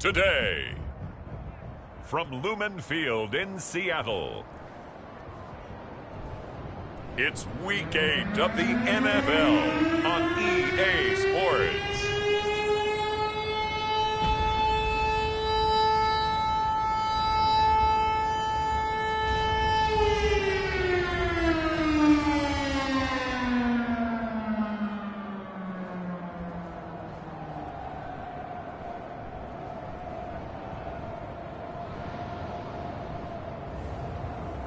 today. From Lumen Field in Seattle, it's Week 8 of the NFL on EA Sports.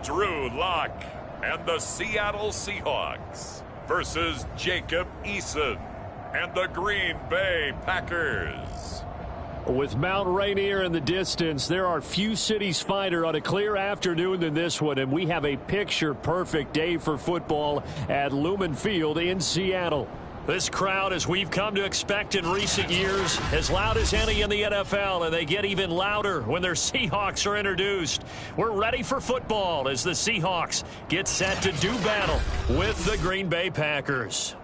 Drew Lock and the Seattle Seahawks versus Jacob Eason and the Green Bay Packers. With Mount Rainier in the distance, there are few cities finer on a clear afternoon than this one, and we have a picture-perfect day for football at Lumen Field in Seattle. This crowd, as we've come to expect in recent years, as loud as any in the NFL, and they get even louder when their Seahawks are introduced. We're ready for football as the Seahawks get set to do battle with the Green Bay Packers.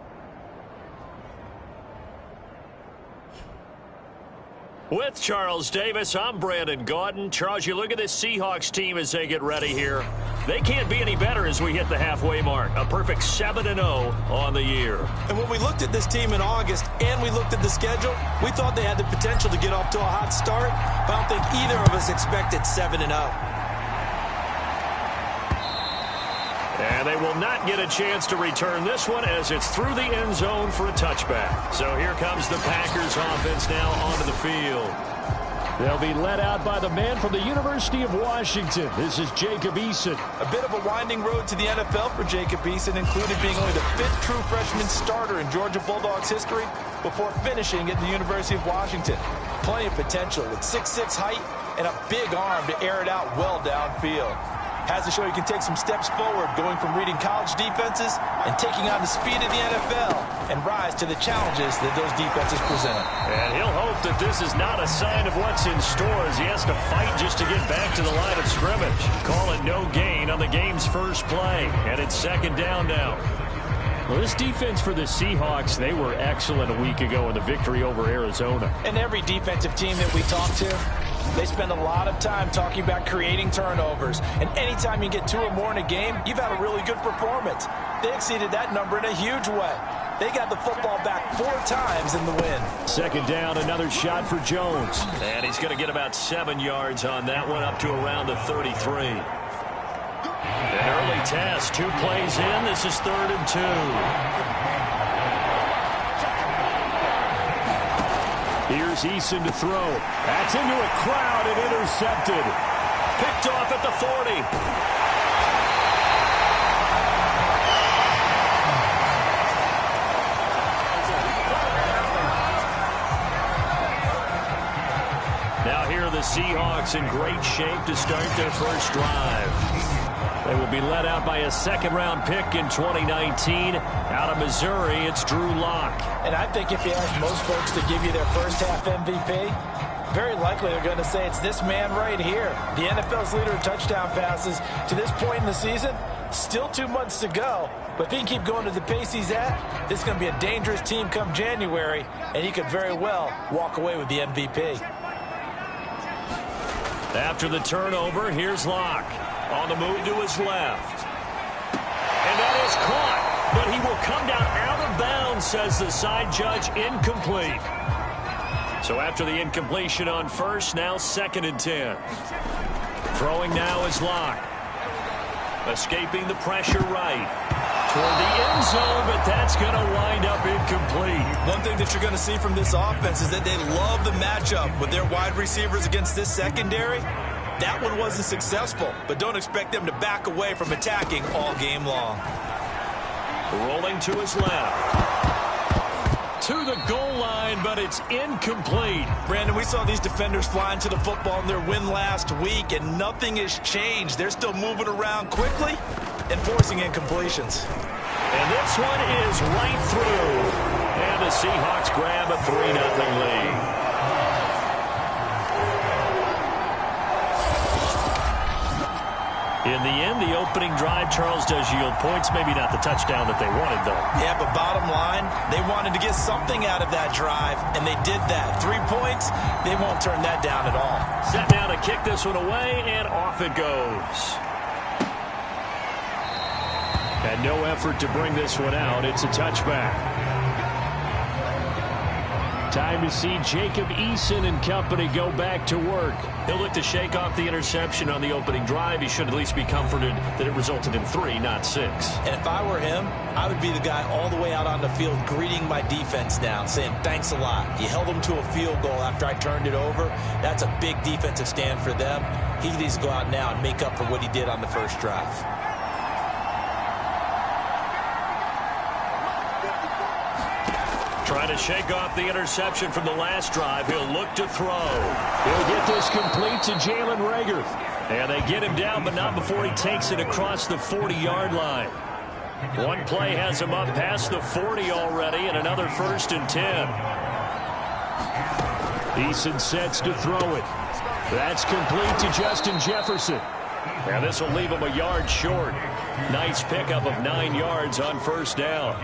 With Charles Davis, I'm Brandon Gaudin. Charles, you look at this Seahawks team as they get ready here. They can't be any better as we hit the halfway mark. A perfect 7-0 on the year. And when we looked at this team in August and we looked at the schedule, we thought they had the potential to get off to a hot start, but I don't think either of us expected 7-0. And they will not get a chance to return this one as it's through the end zone for a touchback. So here comes the Packers offense now onto the field. They'll be led out by the man from the University of Washington. This is Jacob Eason. A bit of a winding road to the NFL for Jacob Eason, including being only the 5th true freshman starter in Georgia Bulldogs history before finishing at the University of Washington. Plenty of potential with 6'6" height and a big arm to air it out well downfield. Has to show he can take some steps forward, going from reading college defenses and taking on the speed of the NFL and rise to the challenges that those defenses present. And he'll hope that this is not a sign of what's in store as he has to fight just to get back to the line of scrimmage. Call it no gain on the game's first play, and it's 2nd down now. Well, this defense for the Seahawks, they were excellent a week ago in the victory over Arizona. And every defensive team that we talk to, they spend a lot of time talking about creating turnovers. And anytime you get 2 or more in a game, you've had a really good performance. They exceeded that number in a huge way. They got the football back 4 times in the win. 2nd down, another shot for Jones. And he's going to get about 7 yards on that one, up to around the 33. An early test, 2 plays in. This is 3rd and 2. Here's Eason to throw. That's into a crowd and intercepted. Picked off at the 40. Now here are the Seahawks in great shape to start their first drive. They will be led out by a 2nd-round pick in 2019. Out of Missouri, it's Drew Lock. And I think if you ask most folks to give you their first-half MVP, very likely they're going to say it's this man right here. The NFL's leader in touchdown passes to this point in the season. Still 2 months to go. But if he can keep going to the pace he's at, this is going to be a dangerous team come January, and he could very well walk away with the MVP. After the turnover, here's Lock. On the move to his left. And that is caught. But he will come down out of bounds, says the side judge. Incomplete. So after the incompletion on first, now 2nd and 10. Throwing now is Lock. Escaping the pressure right. Toward the end zone, but that's going to wind up incomplete. One thing that you're going to see from this offense is that they love the matchup with their wide receivers against this secondary. That one wasn't successful, but don't expect them to back away from attacking all game long. Rolling to his left. To the goal line, but it's incomplete. Brandon, we saw these defenders flying to the football in their win last week, and nothing has changed. They're still moving around quickly and forcing incompletions. And this one is right through. And the Seahawks grab a 3-0 lead. In the end, the opening drive, Charles, does yield points. Maybe not the touchdown that they wanted, though. Yeah, but bottom line, they wanted to get something out of that drive, and they did that. 3 points, they won't turn that down at all. Set down to kick this one away, and off it goes. And no effort to bring this one out. It's a touchback. Time to see Jacob Eason and company go back to work. He'll look to shake off the interception on the opening drive. He should at least be comforted that it resulted in 3, not 6. And if I were him, I would be the guy all the way out on the field greeting my defense now, saying, thanks a lot. You held them to a field goal after I turned it over. That's a big defensive stand for them. He needs to go out now and make up for what he did on the first drive. Trying to shake off the interception from the last drive. He'll look to throw. He'll get this complete to Jalen Reagor. And they get him down, but not before he takes it across the 40-yard line. One play has him up past the 40 already, and another 1st and 10. Eason sets to throw it. That's complete to Justin Jefferson. Now this will leave him a yard short. Nice pickup of 9 yards on first down.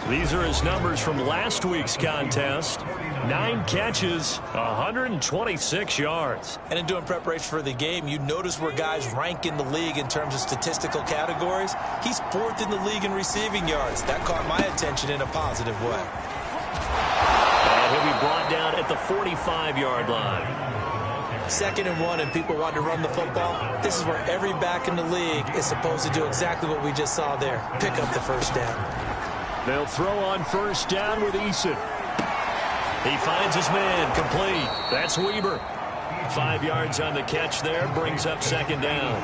These are his numbers from last week's contest. 9 catches, 126 yards. And in doing preparation for the game, you notice where guys rank in the league in terms of statistical categories. He's 4th in the league in receiving yards. That caught my attention in a positive way. And he'll be brought down at the 45-yard line. 2nd and 1, and people want to run the football. This is where every back in the league is supposed to do exactly what we just saw there. Pick up the first down. They'll throw on first down with Eason. He finds his man, complete. That's Weber. 5 yards on the catch there, brings up 2nd down.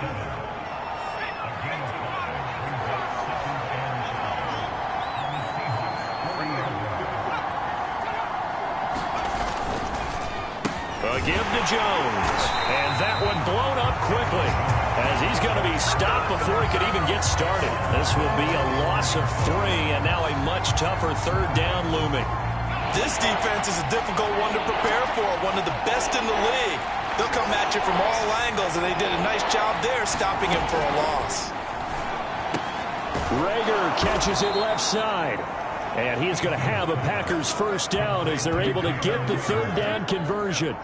A give to Jones. And that one blown up quickly, as he's going to be stopped before he could even get started. This will be a loss of 3, and now a much tougher 3rd down looming. This defense is a difficult one to prepare for, one of the best in the league. They'll come at you from all angles, and they did a nice job there stopping him for a loss. Reagor catches it left side. And he's going to have a Packers first down as they're able to get the 3rd down conversion.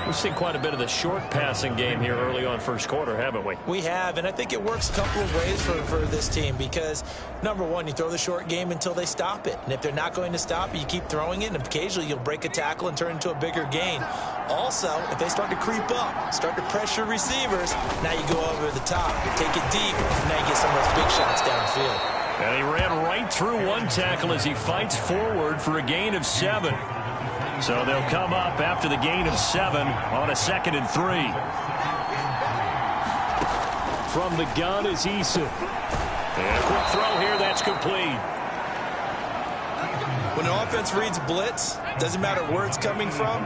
We've seen quite a bit of the short passing game here early on first quarter, haven't we? We have, and I think it works a couple of ways for this team because, number one, you throw the short game until they stop it. And if they're not going to stop it, you keep throwing it, and occasionally you'll break a tackle and turn into a bigger gain. Also, if they start to creep up, start to pressure receivers, now you go over the top, take it deep, and now you get some of those big shots downfield. And he ran right through one tackle as he fights forward for a gain of 7. So they'll come up after the gain of 7 on a 2nd and 3. From the gun is Eason. And a quick throw here, that's complete. When an offense reads blitz, doesn't matter where it's coming from,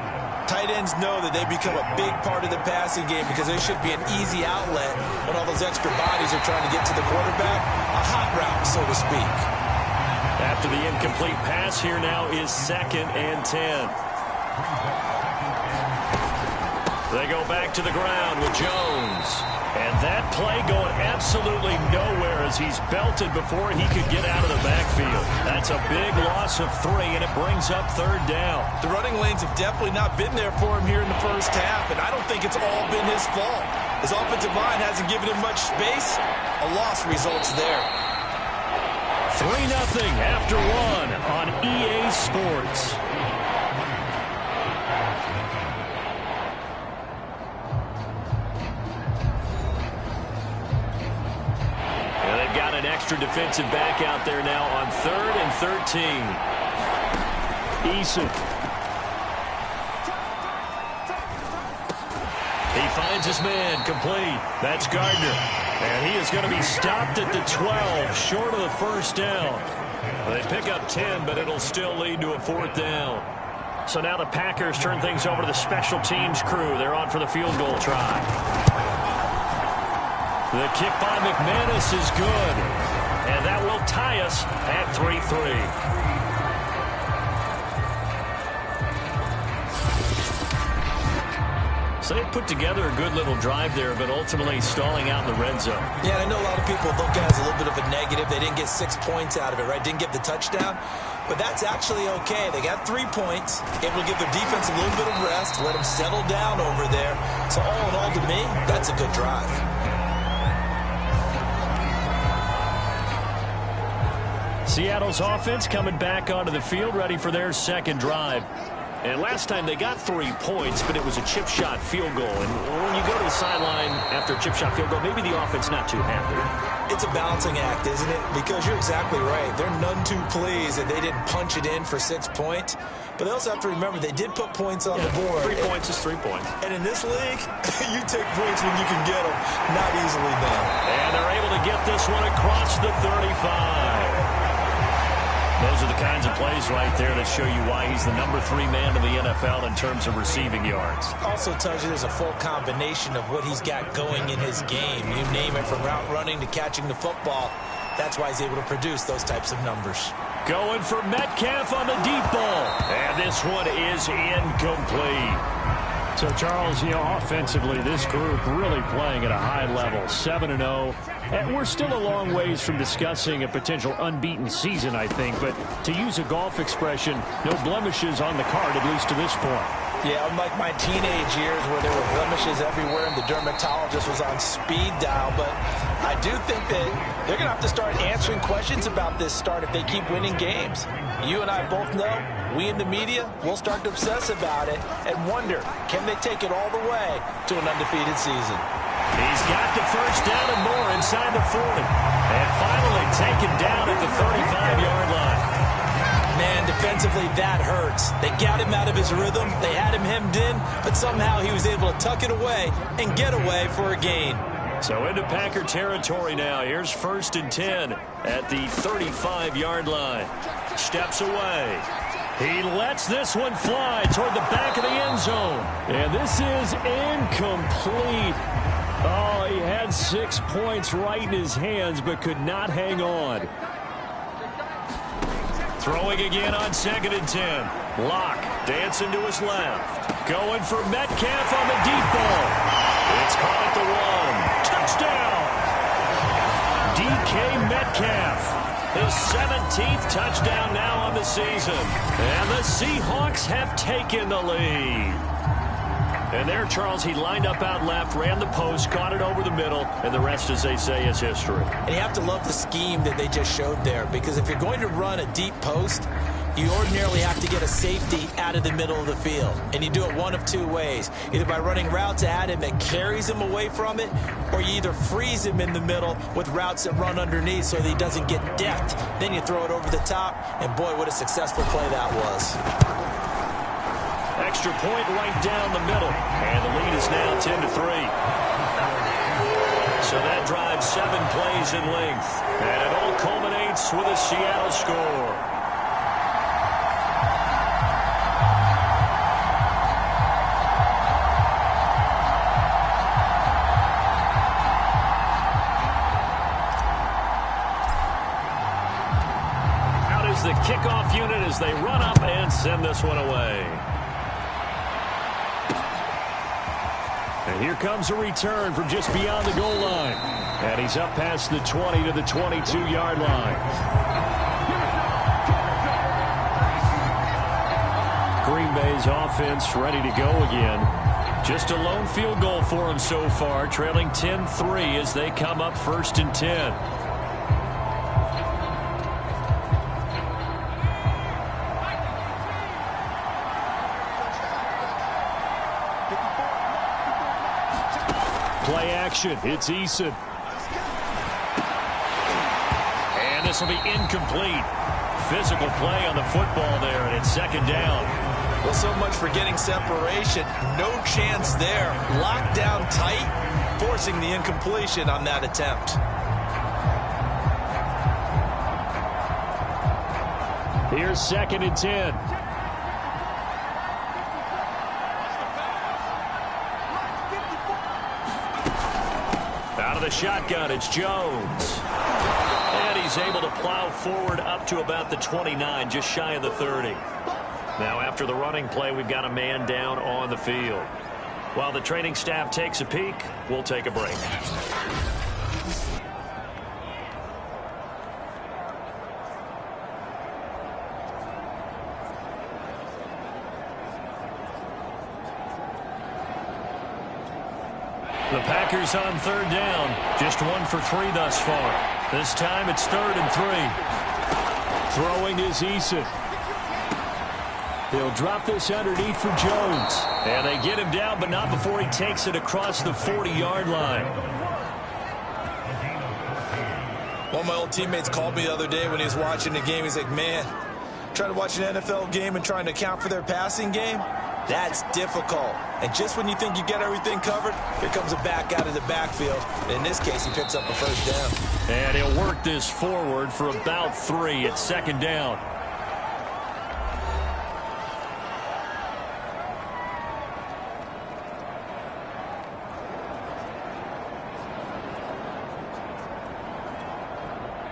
tight ends know that they become a big part of the passing game because they should be an easy outlet when all those extra bodies are trying to get to the quarterback. A hot route, so to speak. After the incomplete pass, here now is 2nd and 10. They go back to the ground with Jones. And that play going absolutely nowhere as he's belted before he could get out of the backfield. That's a big loss of 3, and it brings up 3rd down. The running lanes have definitely not been there for him here in the first half, and I don't think it's all been his fault. His offensive line hasn't given him much space. A loss results there. 3-0 after 1 on EA Sports. Extra defensive back out there now on 3rd and 13. Eason. He finds his man, complete. That's Gardner. And he is going to be stopped at the 12, short of the first down. They pick up 10, but it'll still lead to a 4th down. So now the Packers turn things over to the special teams crew. They're on for the field goal try. The kick by McManus is good. And that will tie us at 3-3. So they put together a good little drive there, but ultimately stalling out in the red zone. Yeah, I know a lot of people look at it as a little bit of a negative. They didn't get 6 points out of it, right? Didn't get the touchdown. But that's actually okay. They got 3 points. Able to give their defense a little bit of rest, let them settle down over there. So all in all, to me, that's a good drive. Seattle's offense coming back onto the field, ready for their second drive. And last time they got 3 points, but it was a chip shot field goal. And when you go to the sideline after a chip shot field goal, maybe the offense not too happy. It's a balancing act, isn't it? Because you're exactly right. They're none too pleased that they didn't punch it in for 6 points. But they also have to remember they did put points on the board. 3 points is 3 points. And in this league, you take points when you can get them. Not easily done. And they're able to get this one across the 35. Those are the kinds of plays right there that show you why he's the number 3 man in the NFL in terms of receiving yards. Also tells you there's a full combination of what he's got going in his game. You name it, from route running to catching the football. That's why he's able to produce those types of numbers. Going for Metcalf on the deep ball. And this one is incomplete. So, Charles, offensively, this group really playing at a high level, 7-0. And we're still a long ways from discussing a potential unbeaten season, I think. But to use a golf expression, no blemishes on the card, at least to this point. Yeah, unlike my teenage years where there were blemishes everywhere and the dermatologist was on speed dial. But I do think that they're going to have to start answering questions about this start if they keep winning games. You and I both know, we in the media will start to obsess about it and wonder, can they take it all the way to an undefeated season? He's got the first down and more inside the 40. And finally taken down at the 35-yard line. Man, defensively, that hurts. They got him out of his rhythm. They had him hemmed in, but somehow he was able to tuck it away and get away for a gain. So into Packer territory now. Here's 1st and 10 at the 35-yard line. Steps away. He lets this one fly toward the back of the end zone. And this is incomplete. Oh, he had 6 points right in his hands, but could not hang on. Throwing again on 2nd and 10. Locke dancing to his left. Going for Metcalf on the deep ball. It's caught at the 1. Touchdown! DK Metcalf. His 17th touchdown now on the season. And the Seahawks have taken the lead. And there, Charles, he lined up out left, ran the post, caught it over the middle, and the rest, as they say, is history. And you have to love the scheme that they just showed there, because if you're going to run a deep post, you ordinarily have to get a safety out of the middle of the field. And you do it one of 2 ways, either by running routes at him that carries him away from it, or you either freeze him in the middle with routes that run underneath so that he doesn't get depth. Then you throw it over the top, and boy, what a successful play that was. Extra point right down the middle. And the lead is now 10-3. So that drives 7 plays in length. And it all culminates with a Seattle score. Out is the kickoff unit as they run up and send this one away. And here comes a return from just beyond the goal line. And he's up past the 20 to the 22-yard line. Green Bay's offense ready to go again. Just a lone field goal for him so far, trailing 10-3 as they come up 1st and 10. Play action. It's Eason. And this will be incomplete. Physical play on the football there, and it's 2nd down. Well, so much for getting separation. No chance there. Locked down tight, forcing the incompletion on that attempt. Here's 2nd and 10. Out of the shotgun, it's Jones. And he's able to plow forward up to about the 29, just shy of the 30. Now, after the running play, we've got a man down on the field. While the training staff takes a peek, we'll take a break. The Packers on third down. Just 1 for 3 thus far. This time it's 3rd and 3. Throwing is Eason. He'll drop this underneath for Jones. And they get him down, but not before he takes it across the 40-yard line. One of my old teammates called me the other day when he was watching the game. He's like, man, trying to watch an NFL game and trying to account for their passing game, that's difficult. And just when you think you get everything covered, here comes a back out of the backfield. And in this case, he picks up a first down. And he'll work this forward for about 3 at 2nd down.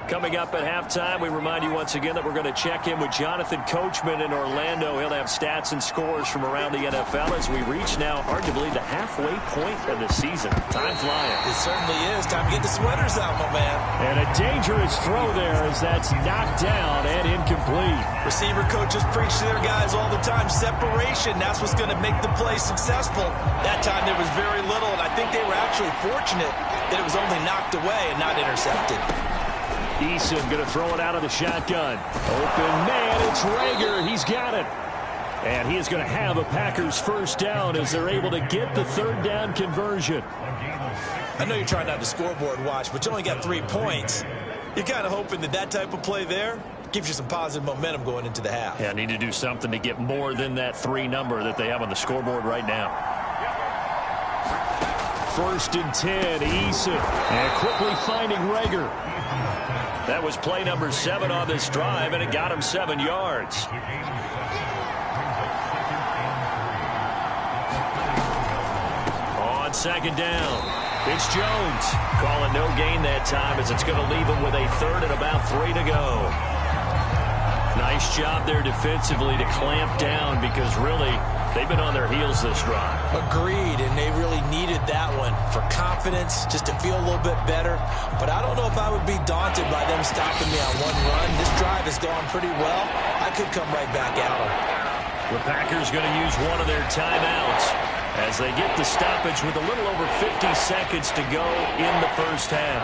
Coming up at halftime, we remind you once again that we're going to check in with Jonathan Coachman in Orlando. He'll have stats and scores from around the NFL as we reach now, arguably, the halfway point of the season. Time flying. It certainly is. Time to get the sweaters out, my man. And a dangerous throw there as that's knocked down and incomplete. Receiver coaches preach to their guys all the time. Separation, that's what's going to make the play successful. That time there was very little, and I think they were actually fortunate that it was only knocked away and not intercepted. Eason going to throw it out of the shotgun. Open man, it's Rager. He's got it. And he is going to have a Packers first down as they're able to get the 3rd down conversion. I know you're trying not to scoreboard watch, but you only got 3 points. You're kind of hoping that that type of play there gives you some positive momentum going into the half. Yeah, need to do something to get more than that 3 number that they have on the scoreboard right now. 1st and 10, Eason. And quickly finding Rager. That was play number 7 on this drive, and it got him 7 yards. On 2nd down, it's Jones. Calling no gain that time as it's going to leave him with a 3rd and about 3 to go. Nice job there defensively to clamp down because really they've been on their heels this drive. Agreed, and they really needed that one for confidence, just to feel a little bit better. But I don't know if I would be daunted by them stopping me on one run. This drive has gone pretty well. I could come right back at them. The Packers going to use one of their timeouts as they get the stoppage with a little over 50 seconds to go in the first half.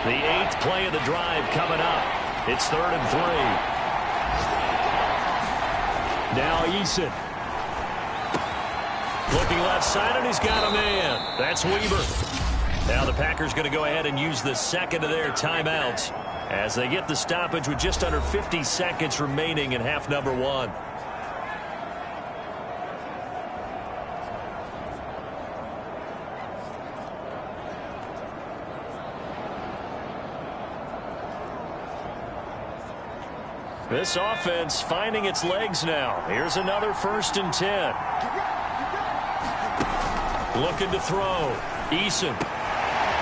The 8th play of the drive coming up. It's 3rd and 3. Now Eason. Looking left side, and he's got a man. That's Weaver. Now the Packers going to go ahead and use the 2nd of their timeouts as they get the stoppage with just under 50 seconds remaining in half number 1. This offense finding its legs now. Here's another 1st and 10. Looking to throw. Eason.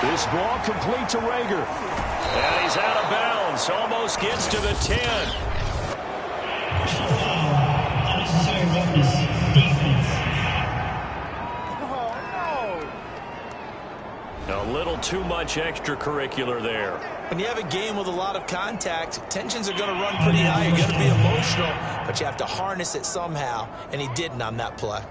This ball complete to Rager. And he's out of bounds. Almost gets to the 10. A little too much extracurricular there. When you have a game with a lot of contact, tensions are going to run pretty high. You're going to be emotional, but you have to harness it somehow, and he didn't on that play.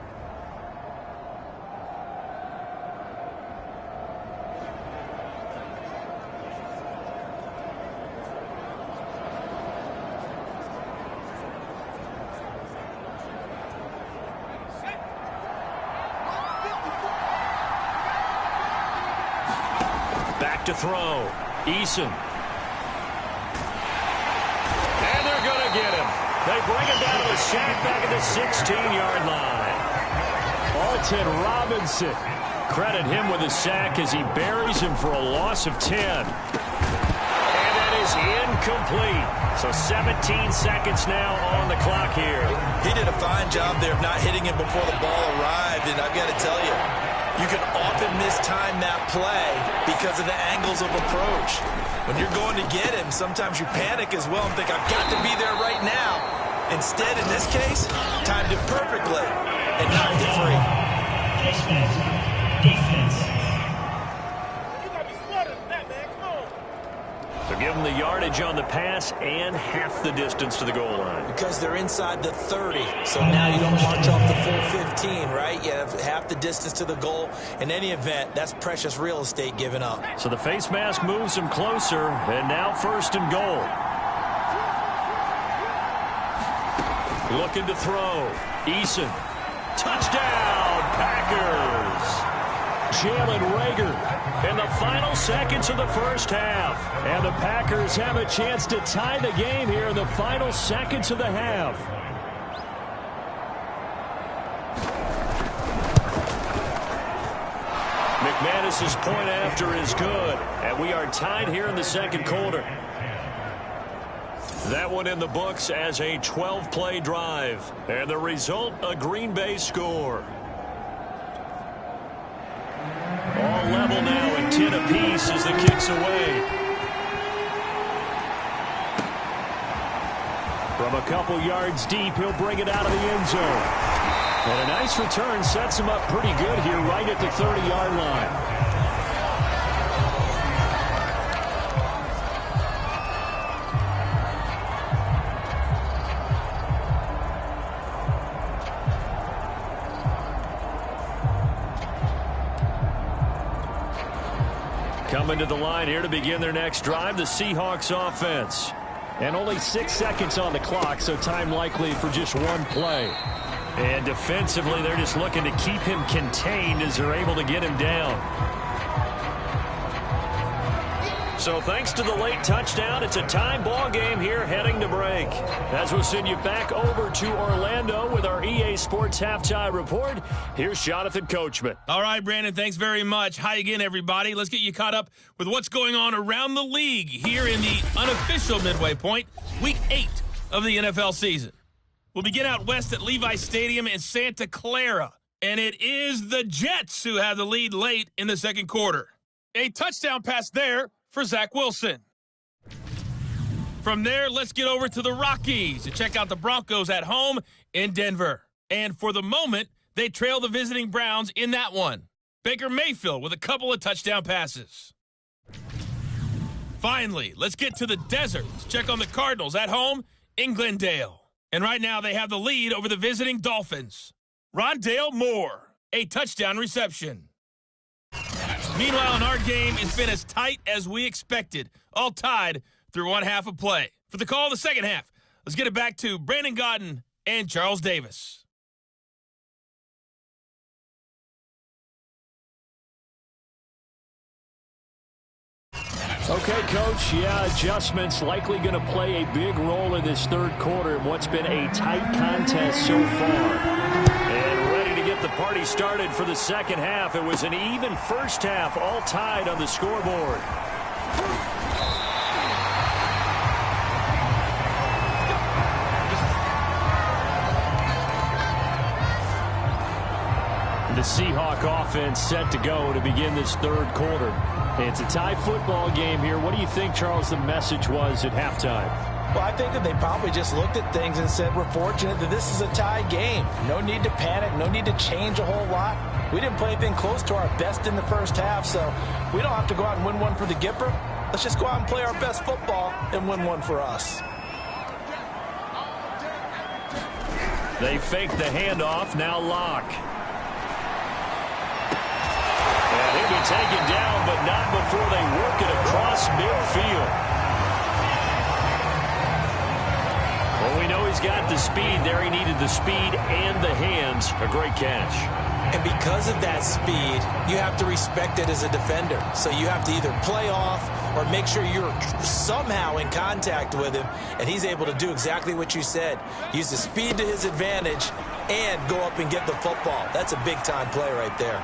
To throw. Eason. And they're going to get him. They bring him down to the sack back at the 16-yard line. Alton Robinson. Credit him with a sack as he buries him for a loss of 10. And that is incomplete. So 17 seconds now on the clock here. He did a fine job there of not hitting him before the ball arrived, and I've got to tell you, you can often mistime that play because of the angles of approach. When you're going to get him, sometimes you panic as well and think, I've got to be there right now. Instead, in this case, timed it perfectly and knocked it free. Defense. So give them the yardage on the pass and half the distance to the goal line. Because they're inside the 30, so now you don't march off the full 15, right? You have half the distance to the goal. In any event, that's precious real estate given up. So the face mask moves him closer, and now 1st and goal. Looking to throw. Eason. Touchdown, Packers. Jalen Reagor in the final seconds of the first half. And the Packers have a chance to tie the game here in the final seconds of the half. McManus's point after is good. And we are tied here in the second quarter. That one in the books as a 12-play drive. And the result, a Green Bay score. All level now at 10 apiece as the kick's away. From a couple yards deep, he'll bring it out of the end zone. And a nice return sets him up pretty good here right at the 30-yard line. Coming to the line here to begin their next drive, the Seahawks offense. And only 6 seconds on the clock, so time likely for just one play. And defensively, they're just looking to keep him contained as they're able to get him down. So thanks to the late touchdown, it's a time ball game here heading to break. As we'll send you back over to Orlando with our EA Sports Halftime Report, here's Jonathan Coachman. All right, Brandon, thanks very much. Hi again, everybody. Let's get you caught up with what's going on around the league here in the unofficial midway point, Week 8 of the NFL season. We'll begin out west at Levi's Stadium in Santa Clara, and it is the Jets who have the lead late in the second quarter. A touchdown pass there for Zach Wilson. From there, let's get over to the Rockies to check out the Broncos at home in Denver. And for the moment, they trail the visiting Browns in that one. Baker Mayfield with a couple of touchdown passes. Finally, let's get to the desert to check on the Cardinals at home in Glendale. And right now, they have the lead over the visiting Dolphins. Rondale Moore, a touchdown reception. Meanwhile, in our game, it's been as tight as we expected, all tied through one half of play. For the call of the second half, let's get it back to Brandon Gaudin and Charles Davis. Okay, Coach, adjustments likely going to play a big role in this third quarter in what's been a tight contest so far. And ready to get the party started for the second half. It was an even first half, all tied on the scoreboard. The Seahawk offense set to go to begin this third quarter. It's a tie football game here. What do you think, Charles, the message was at halftime? Well, I think that they probably just looked at things and said, we're fortunate that this is a tie game. No need to panic. No need to change a whole lot. We didn't play anything close to our best in the first half, so we don't have to go out and win one for the Gipper. Let's just go out and play our best football and win one for us. They fake the handoff. Now Locke. And he'll be taken down, but not before they work it across midfield. Well, we know he's got the speed there. He needed the speed and the hands. A great catch. And because of that speed, you have to respect it as a defender. So you have to either play off or make sure you're somehow in contact with him, and he's able to do exactly what you said. Use the speed to his advantage and go up and get the football. That's a big-time play right there.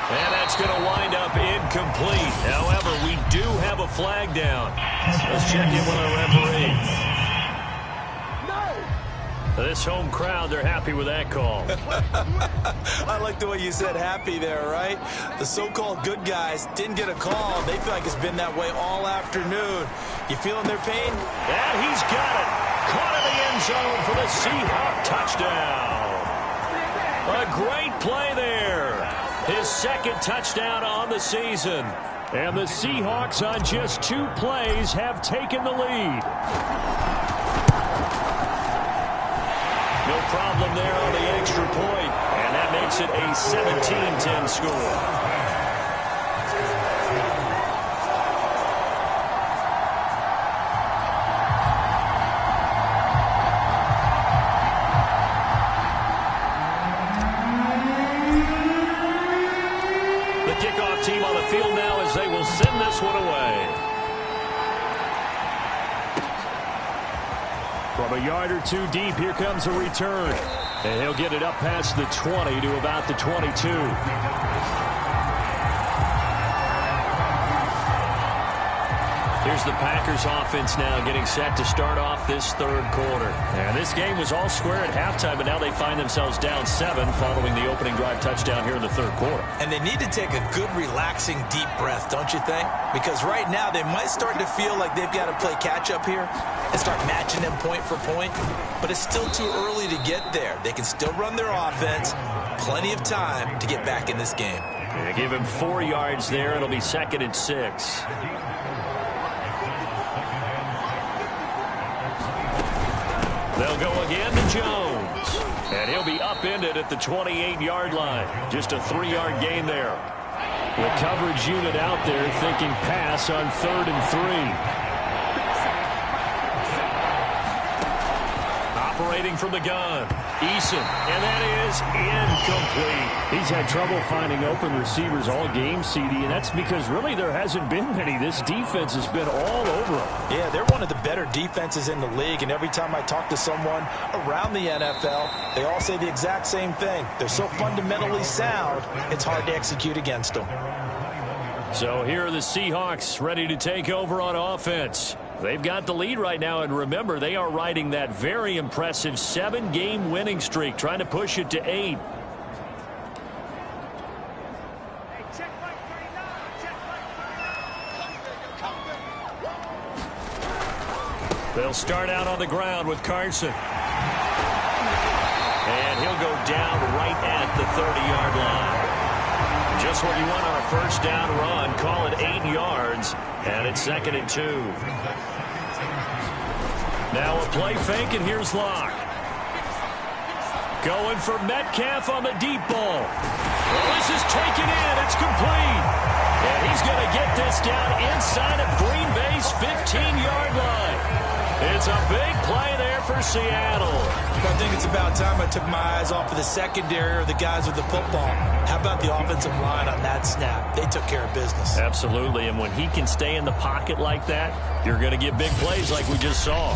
And that's going to wind up incomplete. However, we do have a flag down. Let's check in with our referee. This home crowd, they're happy with that call. I like the way you said happy there, right? The so-called good guys didn't get a call. They feel like it's been that way all afternoon. You feeling their pain? And he's got it. Caught in the end zone for the Seahawks touchdown. A great play there. His second touchdown on the season. And the Seahawks on just 2 plays have taken the lead. No problem there on the extra point. And that makes it a 17-10 score. Kickoff team on the field now as they will send this one away. From a yard or 2 deep, here comes a return. And he'll get it up past the 20 to about the 22. Here's the Packers offense now getting set to start off this third quarter. And this game was all square at halftime, but now they find themselves down 7 following the opening drive touchdown here in the third quarter. And they need to take a good, relaxing, deep breath, don't you think? Because right now they might start to feel like they've got to play catch-up here and start matching them point for point. But it's still too early to get there. They can still run their offense. Plenty of time to get back in this game. They give him 4 yards there. It'll be 2nd and 6. They'll go again to Jones. And he'll be upended at the 28-yard line. Just a 3-yard gain there. The coverage unit out there thinking pass on 3rd and 3. Operating from the gun. Eason. And that is incomplete. He's had trouble finding open receivers all game, CD, and that's because really there hasn't been many. This defense has been all over them. Yeah, they're one of the better defenses in the league, and every time I talk to someone around the NFL, they all say the exact same thing. They're so fundamentally sound, it's hard to execute against them. So here are the Seahawks ready to take over on offense. They've got the lead right now, and remember, they are riding that very impressive 7-game winning streak, trying to push it to 8. They'll start out on the ground with Carson. And he'll go down right at the 30-yard line. Just what you want on a first down run. Call it 8 yards, and it's 2nd and 2. Now a play fake, and here's Locke. Going for Metcalf on the deep ball. Well, this is taken in. It's complete. And he's going to get this down inside of Green Bay's 15-yard line. It's a big play there for Seattle. I think it's about time I took my eyes off of the secondary or the guys with the football. How about the offensive line on that snap? They took care of business. Absolutely, and when he can stay in the pocket like that, you're going to get big plays like we just saw.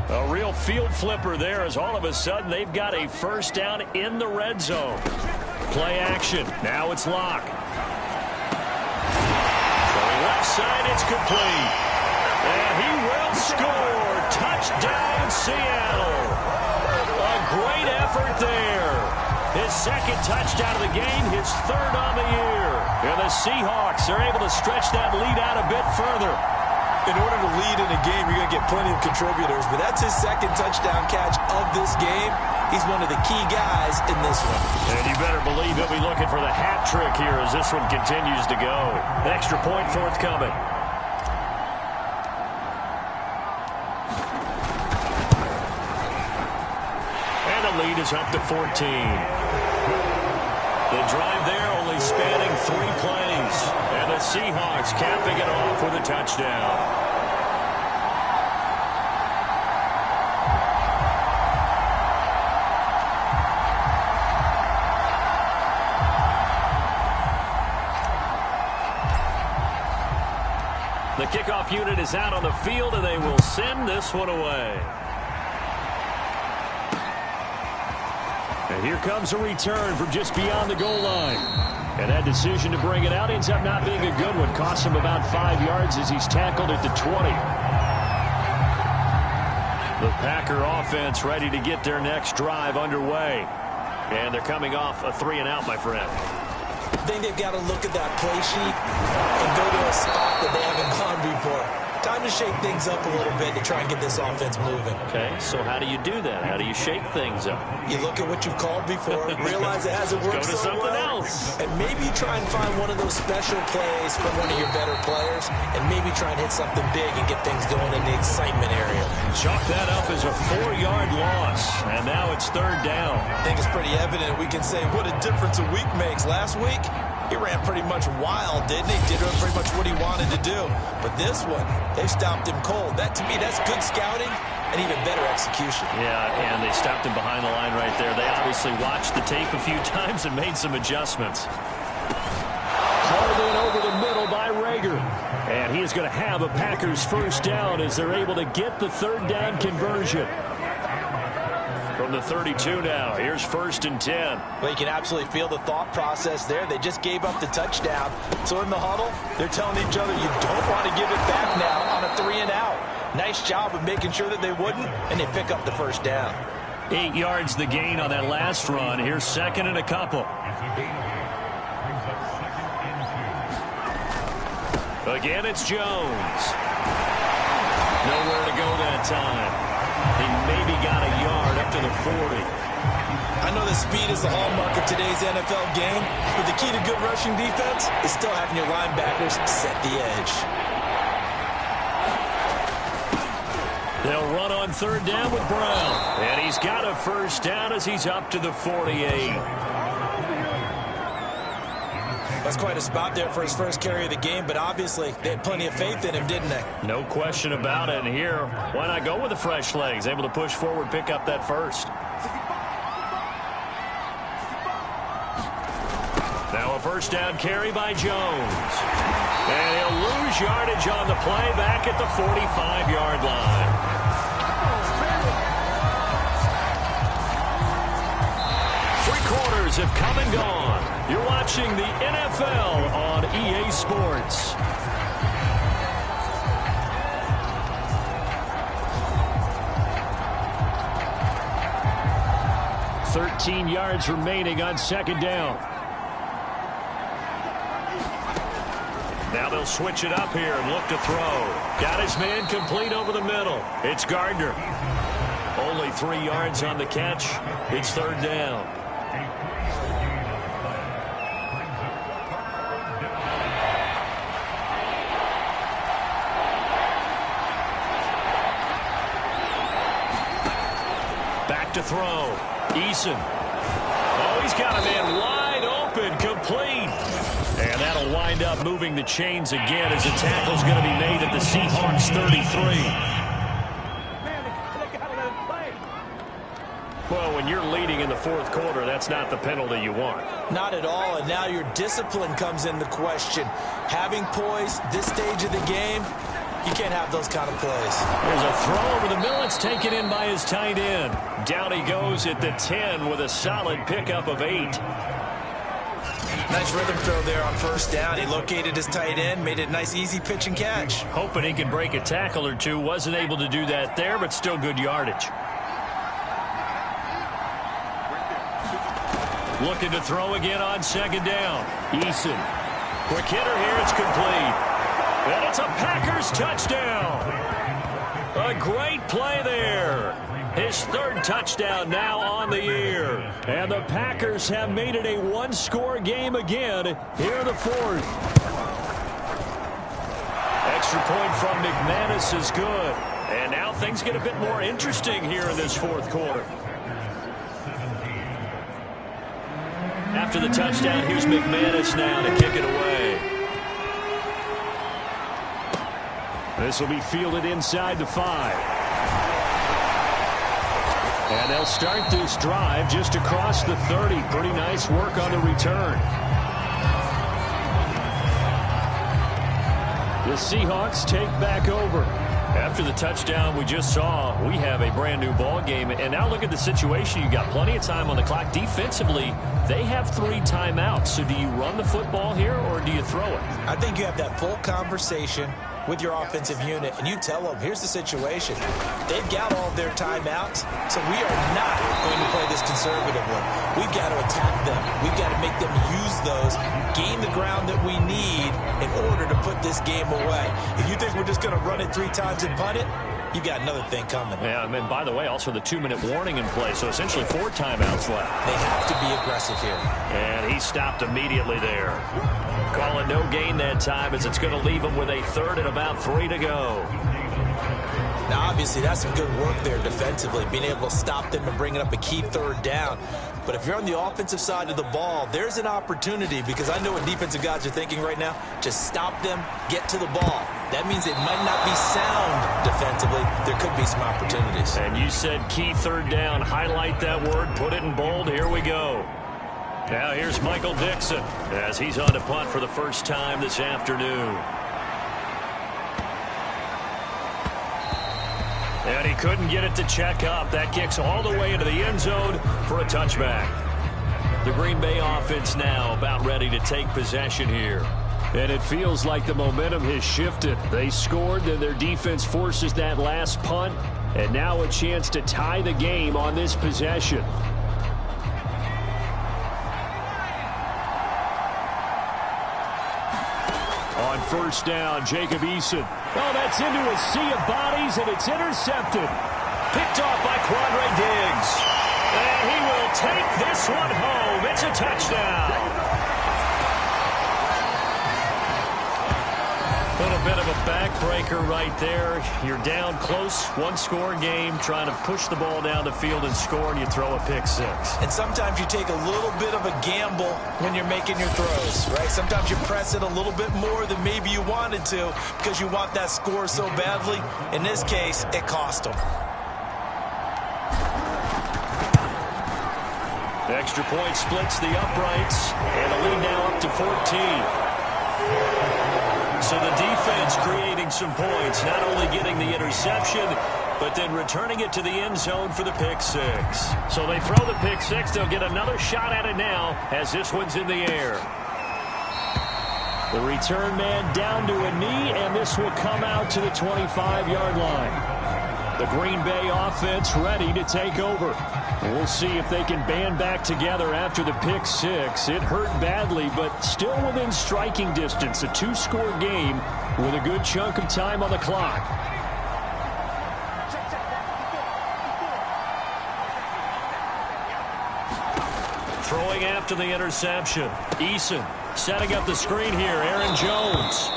A real field flipper there as all of a sudden they've got a first down in the red zone. Play action. Now it's Locke. Going left side, it's complete. And he will score. Touchdown, Seattle. A great effort there. His 2nd touchdown of the game, his 3rd on the year. And the Seahawks are able to stretch that lead out a bit further. In order to lead in a game, you're going to get plenty of contributors, but that's his 2nd touchdown catch of this game. He's one of the key guys in this one. And you better believe he'll be looking for the hat trick here as this one continues to go. An extra point forthcoming. And the lead is up to 14. The drive there only spanning 3 plays. And the Seahawks capping it off with a touchdown. The kickoff unit is out on the field, and they will send this one away. And here comes a return from just beyond the goal line. And that decision to bring it out ends up not being a good one. Costs him about 5 yards as he's tackled at the 20. The Packer offense ready to get their next drive underway. And they're coming off a 3-and-out, my friend. I think they've got to look at that play sheet and go to a spot that they haven't gone before. Time to shake things up a little bit to try and get this offense moving. Okay, so how do you do that? How do you shake things up? You look at what you've called before, realize it hasn't worked Go to so something well, else. and maybe try and find one of those special plays from one of your better players, and maybe try and hit something big and get things going in the excitement area. Chalk that up as a 4-yard loss, and now it's 3rd down. I think it's pretty evident we can say what a difference a week makes. Last week, he ran pretty much wild, didn't he? Did pretty much what he wanted to do. But this one, they stopped him cold. That, to me, that's good scouting and even better execution. Yeah, and they stopped him behind the line right there. They obviously watched the tape a few times and made some adjustments. Hauled in over the middle by Rager. And he is going to have a Packers 1st down as they're able to get the 3rd down conversion. From the 32 now, here's 1st and 10. Well, you can absolutely feel the thought process there. They just gave up the touchdown. So in the huddle, they're telling each other, you don't want to give it back now on a 3-and-out. Nice job of making sure that they wouldn't, and they pick up the 1st down. 8 yards the gain on that last run. Here's 2nd and a couple. Again, it's Jones. Nowhere to go that time. He maybe got a yard up to the 40. I know that speed is the hallmark of today's NFL game, but the key to good rushing defense is still having your linebackers set the edge. They'll run on 3rd down with Brown. And he's got a 1st down as he's up to the 48. That's quite a spot there for his first carry of the game, but obviously they had plenty of faith in him, didn't they? No question about it. And here, why not go with the fresh legs? Able to push forward, pick up that 1st. Now a 1st down carry by Jones. And he'll lose yardage on the play back at the 45-yard line. Three quarters have come and gone. You're watching the NFL on EA Sports. "13 yards remaining on 2nd down. Now they'll switch it up here and look to throw. Got his man complete over the middle. It's Gardner. Only 3 yards on the catch. It's 3rd down. Back to throw. Eason. Oh, he's got a man wide open, complete. And that'll wind up moving the chains again as the tackle's going to be made at the Seahawks 33. Well, when you're leading in the 4th quarter, that's not the penalty you want. Not at all, and now your discipline comes into question. Having poise this stage of the game, you can't have those kind of plays. There's a throw over the middle. It's taken in by his tight end. Down he goes at the 10 with a solid pickup of 8. Nice rhythm throw there on 1st down. He located his tight end, made it a nice, easy pitch and catch. Hoping he can break a tackle or two. Wasn't able to do that there, but still good yardage. Looking to throw again on 2nd down. Eason. Quick hitter here. It's complete. And it's a Packers touchdown. A great play there. His 3rd touchdown now on the year. And the Packers have made it a 1-score game again here in the 4th. Extra point from McManus is good. And now things get a bit more interesting here in this 4th quarter. After the touchdown, here's McManus now to kick it away. This will be fielded inside the 5. And they'll start this drive just across the 30. Pretty nice work on the return. The Seahawks take back over. After the touchdown we just saw, we have a brand new ball game. And now look at the situation. You got plenty of time on the clock. Defensively, they have 3 timeouts. So do you run the football here or do you throw it? I think you have that full conversation with your offensive unit and you tell them, here's the situation. They've got all of their timeouts, so we are not going to play this conservatively. We've got to attack them. We've got to make them use those, gain the ground that we need in order to put this game away. If you think we're just going to run it 3 times and punt it, you got another thing coming. Yeah, and by the way, also the 2-minute warning in play, so essentially 4 timeouts left. They have to be aggressive here. And he stopped immediately there. Call it no gain that time as it's going to leave him with a 3rd and about 3 to go. Now, obviously, that's some good work there defensively, being able to stop them and bringing up a key 3rd down. But if you're on the offensive side of the ball, there's an opportunity, because I know what defensive guys are thinking right now. Just stop them, get to the ball. That means it might not be sound defensively. There could be some opportunities. And you said key 3rd down. Highlight that word, put it in bold. Here we go. Now here's Michael Dixon as he's on to punt for the first time this afternoon. And he couldn't get it to check up. That kicks all the way into the end zone for a touchback. The Green Bay offense now about ready to take possession here. And it feels like the momentum has shifted. They scored, then their defense forces that last punt. And now a chance to tie the game on this possession. On first down, Jacob Eason. Oh, that's into a sea of bodies, and it's intercepted. Picked off by Quandre Diggs. And he will take this one home. It's a touchdown. A little bit of a backbreaker right there. You're down close, 1-score game, trying to push the ball down the field and score, and you throw a pick 6. And sometimes you take a little bit of a gamble when you're making your throws, right? Sometimes you press it a little bit more than maybe you wanted to because you want that score so badly. In this case, it cost them. Extra point splits the uprights, and the lead now up to 14. So the defense creating some points, not only getting the interception, but then returning it to the end zone for the pick 6. So they throw the pick 6. They'll get another shot at it now as this one's in the air. The return man down to a knee, and this will come out to the 25-yard line. The Green Bay offense ready to take over. We'll see if they can band back together after the pick 6. It hurt badly, but still within striking distance. A 2-score game with a good chunk of time on the clock. Throwing after the interception. Eason setting up the screen here. Aaron Jones.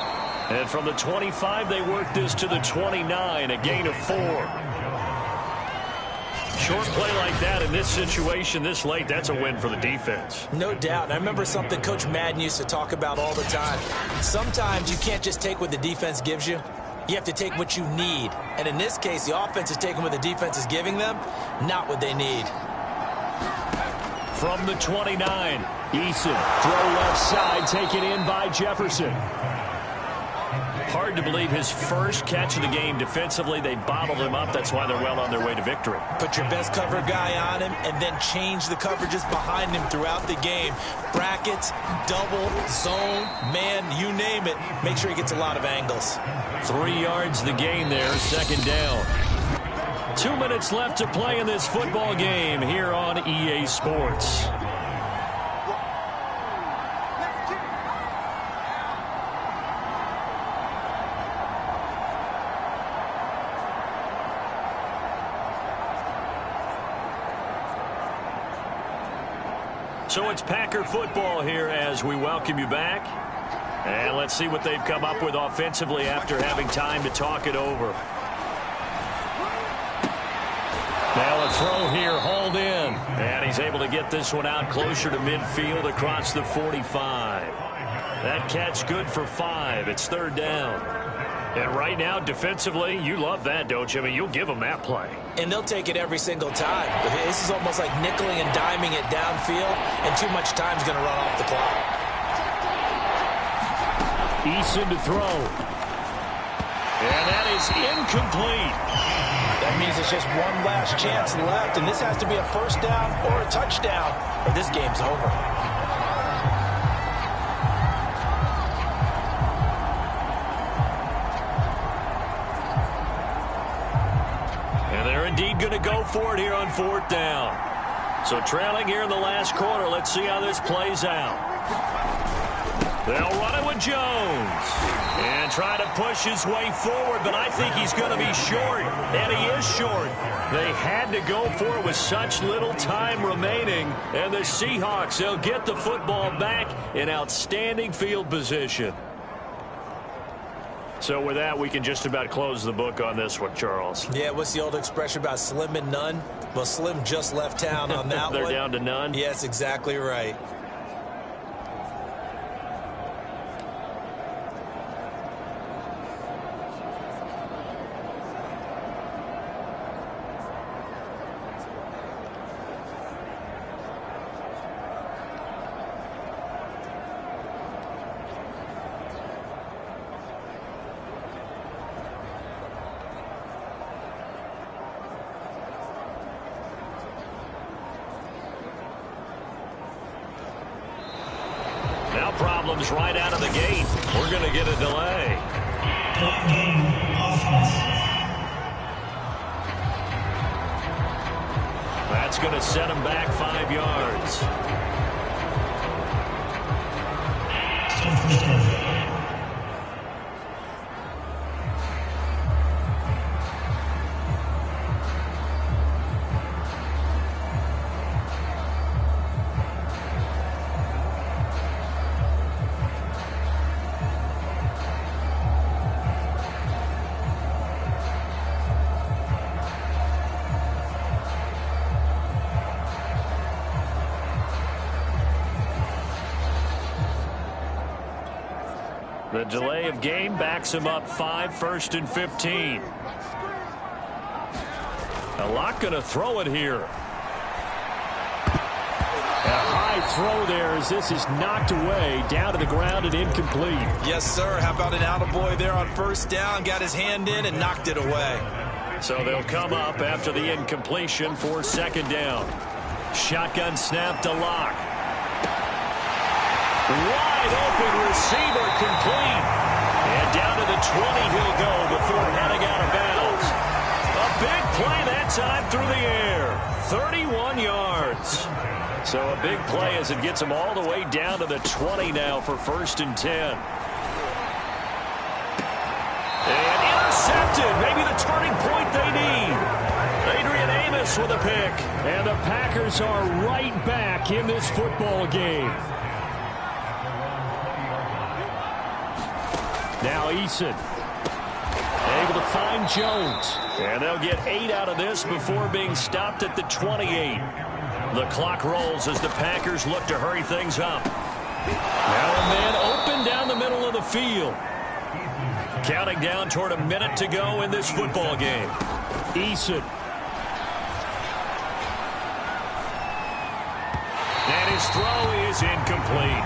And from the 25, they work this to the 29, a gain of 4. Short play like that in this situation this late, that's a win for the defense. No doubt. And I remember something Coach Madden used to talk about all the time. Sometimes you can't just take what the defense gives you. You have to take what you need. And in this case, the offense is taking what the defense is giving them, not what they need. From the 29, Eason, throw left side, taken in by Jefferson. Hard to believe his first catch of the game defensively. They bottled him up. That's why they're well on their way to victory. Put your best cover guy on him and then change the coverages behind him throughout the game. Brackets, double, zone, man, you name it. Make sure he gets a lot of angles. 3 yards the gain there, 2nd down. 2 minutes left to play in this football game here on EA Sports. So it's Packer football here as we welcome you back. And let's see what they've come up with offensively after having time to talk it over. Now a throw here, hauled in. And he's able to get this one out closer to midfield across the 45. That catch good for 5. It's 3rd down. And right now, defensively, you love that, don't you? I mean, you'll give them that play. And they'll take it every single time. This is almost like nickeling and diming it downfield, and too much time's going to run off the clock. Eason to throw. And that is incomplete. That means it's just one last chance left, and this has to be a first down or a touchdown, or this game's over. indeed going to go for it here on 4th down. So trailing here in the last quarter. Let's see how this plays out. They'll run it with Jones. And try to push his way forward, but I think he's going to be short. And he is short. They had to go for it with such little time remaining. And the Seahawks, they'll get the football back in outstanding field position. So with that, we can just about close the book on this one, Charles. Yeah, what's the old expression about slim and none? Well, Slim just left town on that They're one. down to none? Yes, exactly right. Now problems right out of the gate. We're going to get a delay. That's going to set him back 5 yards. The delay of game backs him up 5, 1st and 15. A lot going to throw it here. A high throw there as this is knocked away, down to the ground and incomplete. Yes, sir. How about an attaboy there on 1st down? Got his hand in and knocked it away. So they'll come up after the incompletion for 2nd down. Shotgun snap to Locke. Wide open receiver complete. And down to the 20 he'll go before heading out of bounds. A big play that time through the air. 31 yards. So a big play as it gets him all the way down to the 20 now for 1st and 10. And intercepted. Maybe the turning point they need. Adrian Amos with a pick. And the Packers are right back in this football game. Now Eason able to find Jones. And they'll get 8 out of this before being stopped at the 28. The clock rolls as the Packers look to hurry things up. Now a man open down the middle of the field. Counting down toward a minute to go in this football game. Eason. And his throw is incomplete.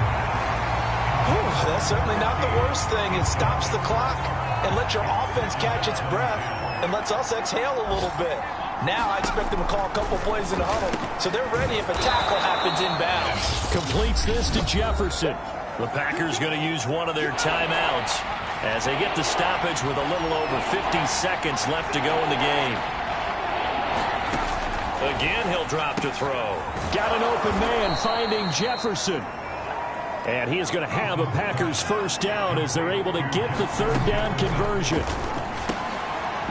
That's certainly not the worst thing. It stops the clock and lets your offense catch its breath and lets us exhale a little bit. Now I expect them to call a couple plays in the huddle, so they're ready if a tackle happens inbounds. Completes this to Jefferson. The Packers going to use one of their timeouts as they get the stoppage with a little over 50 seconds left to go in the game. Again, he'll drop to throw. Got an open man finding Jefferson. And he is going to have a Packers 1st down as they're able to get the 3rd down conversion.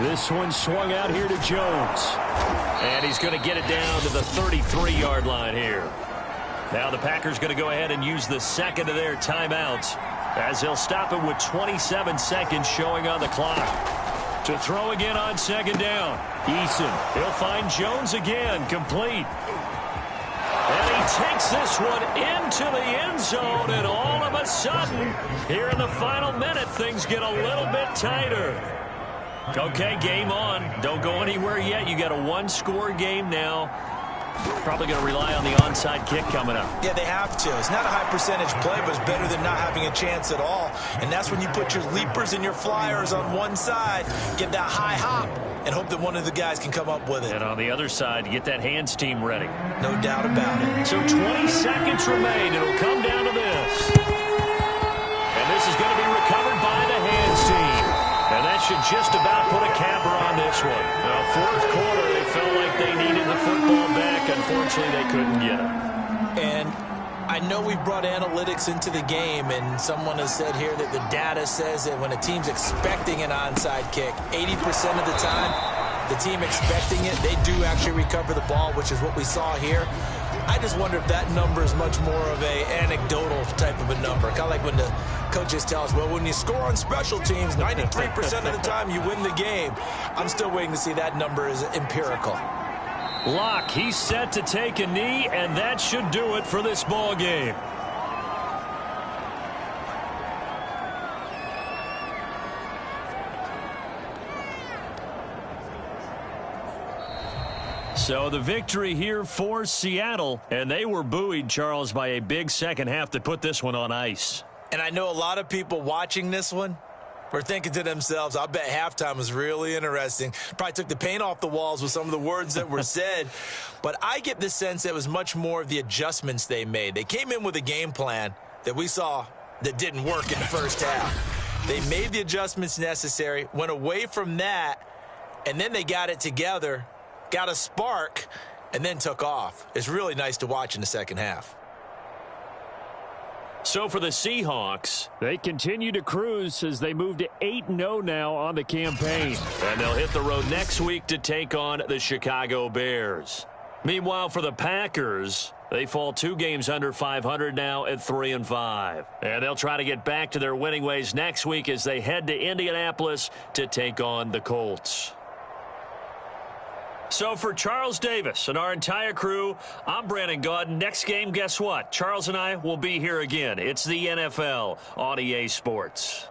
This one swung out here to Jones. And he's going to get it down to the 33-yard line here. Now the Packers going to go ahead and use the 2nd of their timeouts as they'll stop it with 27 seconds showing on the clock. To throw again on 2nd down. Eason, he'll find Jones again, complete. And he takes this one into the end zone, and all of a sudden, here in the final minute, things get a little bit tighter. Okay, game on. Don't go anywhere yet. You got a 1-score game now. Probably going to rely on the onside kick coming up. Yeah, they have to. It's not a high percentage play, but it's better than not having a chance at all. And that's when you put your leapers and your flyers on one side, get that high hop, and hope that one of the guys can come up with it. And on the other side, get that hands team ready. No doubt about it. So 20 seconds remain. It'll come down to this. And this is going to be recovered by the hands team. And that should just about put a capper on this one. Now, fourth quarter, they felt like they needed the football back. Unfortunately, they couldn't get it. And I know we've brought analytics into the game, and someone has said here that the data says that when a team's expecting an onside kick, 80% of the time, the team expecting it, they do actually recover the ball, which is what we saw here. I just wonder if that number is much more of a anecdotal type of a number. Kind of like when the coaches tell us, well, when you score on special teams, 93% of the time you win the game. I'm still waiting to see that number is empirical. Locke, he's set to take a knee, and that should do it for this ball game. So the victory here for Seattle, and they were buoyed, Charles, by a big second half to put this one on ice. And I know a lot of people watching this one were thinking to themselves, I bet halftime was really interesting. Probably took the paint off the walls with some of the words that were said. But I get the sense that it was much more of the adjustments they made. They came in with a game plan that we saw that didn't work in the first half. They made the adjustments necessary, went away from that, and then they got it together, got a spark, and then took off. It's really nice to watch in the second half. So for the Seahawks, they continue to cruise as they move to 8-0 now on the campaign. And they'll hit the road next week to take on the Chicago Bears. Meanwhile, for the Packers, they fall 2 games under 500 now at 3-5. And they'll try to get back to their winning ways next week as they head to Indianapolis to take on the Colts. So for Charles Davis and our entire crew, I'm Brandon Gaudin. Next game, guess what? Charles and I will be here again. It's the NFL on EA Sports.